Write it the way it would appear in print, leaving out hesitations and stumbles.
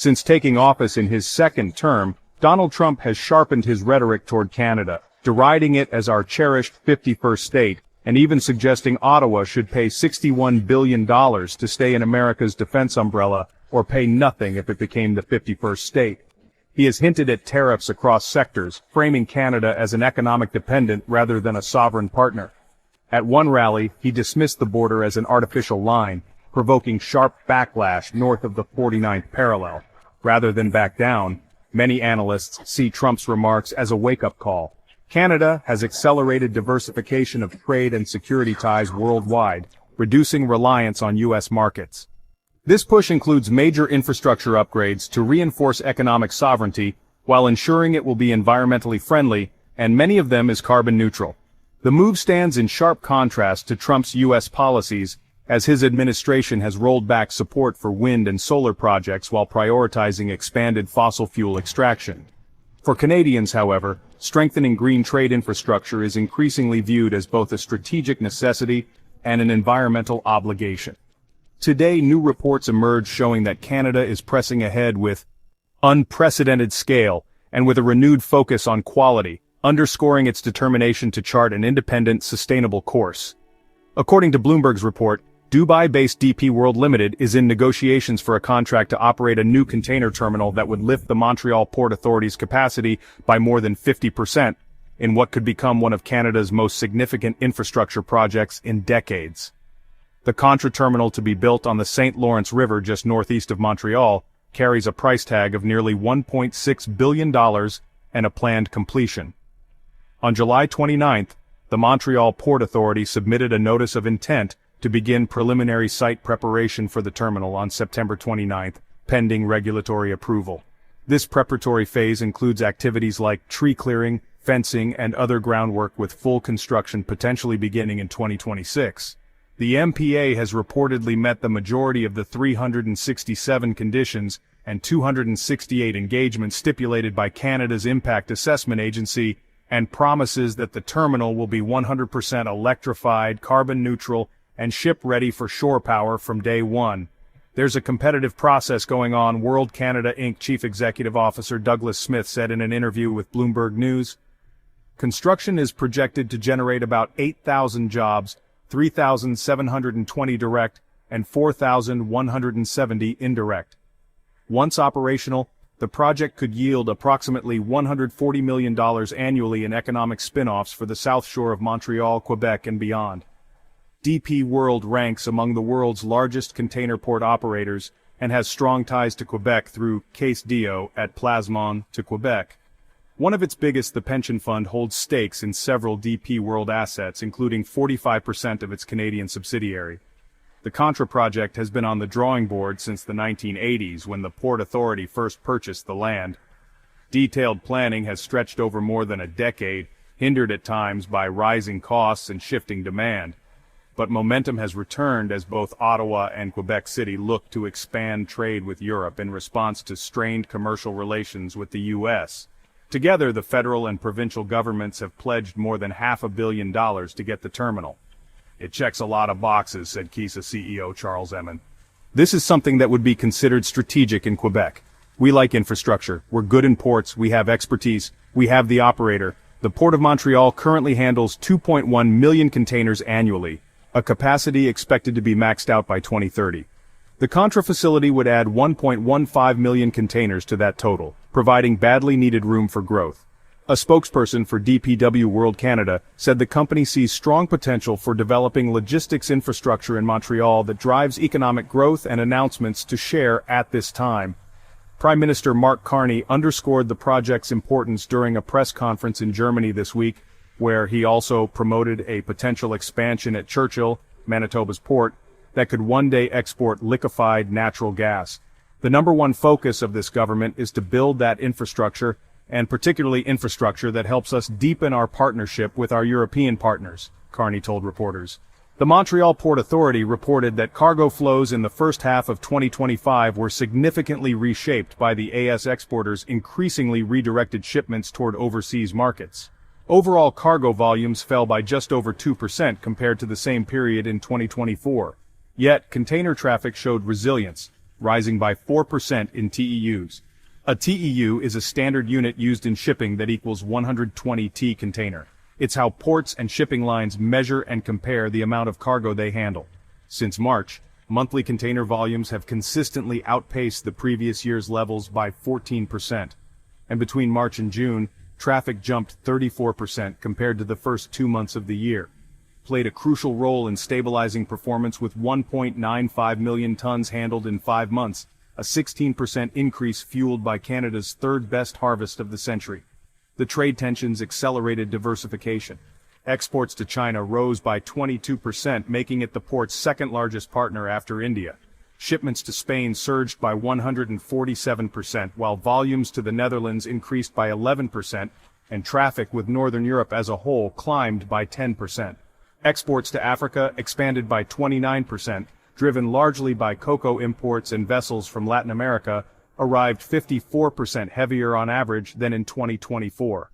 Since taking office in his second term, Donald Trump has sharpened his rhetoric toward Canada, deriding it as our cherished 51st state, and even suggesting Ottawa should pay $61 billion to stay in America's defense umbrella, or pay nothing if it became the 51st state. He has hinted at tariffs across sectors, framing Canada as an economic dependent rather than a sovereign partner. At one rally, he dismissed the border as an artificial line, provoking sharp backlash north of the 49th parallel. Rather than back down, many analysts see Trump's remarks as a wake-up call. Canada has accelerated diversification of trade and security ties worldwide, reducing reliance on U.S. markets. This push includes major infrastructure upgrades to reinforce economic sovereignty, while ensuring it will be environmentally friendly, and many of them is carbon neutral. The move stands in sharp contrast to Trump's U.S. policies, as his administration has rolled back support for wind and solar projects while prioritizing expanded fossil fuel extraction. For Canadians, however, strengthening green trade infrastructure is increasingly viewed as both a strategic necessity and an environmental obligation. Today, new reports emerge showing that Canada is pressing ahead with unprecedented scale and with a renewed focus on quality, underscoring its determination to chart an independent, sustainable course. According to Bloomberg's report, Dubai-based DP World Limited is in negotiations for a contract to operate a new container terminal that would lift the Montreal Port Authority's capacity by more than 50%, in what could become one of Canada's most significant infrastructure projects in decades. The Contra Terminal, to be built on the St. Lawrence River just northeast of Montreal, carries a price tag of nearly $1.6 billion and a planned completion. On July 29, the Montreal Port Authority submitted a notice of intent to begin preliminary site preparation for the terminal on September 29, pending regulatory approval. This preparatory phase includes activities like tree clearing, fencing, and other groundwork, with full construction potentially beginning in 2026. The MPA has reportedly met the majority of the 367 conditions and 268 engagements stipulated by Canada's Impact Assessment Agency, and promises that the terminal will be 100% electrified, carbon neutral, and ship-ready for shore power from day one. There's a competitive process going on, World Canada Inc. Chief Executive Officer Douglas Smith said in an interview with Bloomberg News. Construction is projected to generate about 8,000 jobs, 3,720 direct, and 4,170 indirect. Once operational, the project could yield approximately $140 million annually in economic spin-offs for the South Shore of Montreal, Quebec, and beyond. DP World ranks among the world's largest container port operators and has strong ties to Quebec through Caisse d'Eau at Plasmon to Quebec. One of its biggest, the pension fund, holds stakes in several DP World assets, including 45% of its Canadian subsidiary. The Contra project has been on the drawing board since the 1980s, when the Port Authority first purchased the land. Detailed planning has stretched over more than a decade, hindered at times by rising costs and shifting demand. But momentum has returned as both Ottawa and Quebec City look to expand trade with Europe in response to strained commercial relations with the U.S. Together, the federal and provincial governments have pledged more than $500 million to get the terminal. It checks a lot of boxes, said KISA CEO Charles Emmon. This is something that would be considered strategic in Quebec. We like infrastructure, we're good in ports, we have expertise, we have the operator. The Port of Montreal currently handles 2.1 million containers annually, a capacity expected to be maxed out by 2030. The Contra facility would add 1.15 million containers to that total, providing badly needed room for growth. A spokesperson for DPW World Canada said the company sees strong potential for developing logistics infrastructure in Montreal that drives economic growth, and announcements to share at this time. Prime Minister Mark Carney underscored the project's importance during a press conference in Germany this week, where he also promoted a potential expansion at Churchill, Manitoba's port, that could one day export liquefied natural gas. The number one focus of this government is to build that infrastructure, and particularly infrastructure that helps us deepen our partnership with our European partners, Carney told reporters. The Montreal Port Authority reported that cargo flows in the first half of 2025 were significantly reshaped by the AS exporters' increasingly redirected shipments toward overseas markets. Overall cargo volumes fell by just over 2% compared to the same period in 2024. Yet, container traffic showed resilience, rising by 4% in TEUs. A TEU is a standard unit used in shipping that equals 120 T container. It's how ports and shipping lines measure and compare the amount of cargo they handle. Since March, monthly container volumes have consistently outpaced the previous year's levels by 14%. And between March and June, traffic jumped 34% compared to the first 2 months of the year. Played a crucial role in stabilizing performance with 1.95 million tons handled in 5 months, a 16% increase fueled by Canada's third-best harvest of the century. The trade tensions accelerated diversification. Exports to China rose by 22%, making it the port's second-largest partner after India. Shipments to Spain surged by 147%, while volumes to the Netherlands increased by 11%, and traffic with Northern Europe as a whole climbed by 10%. Exports to Africa expanded by 29%, driven largely by cocoa imports, and vessels from Latin America arrived 54% heavier on average than in 2024.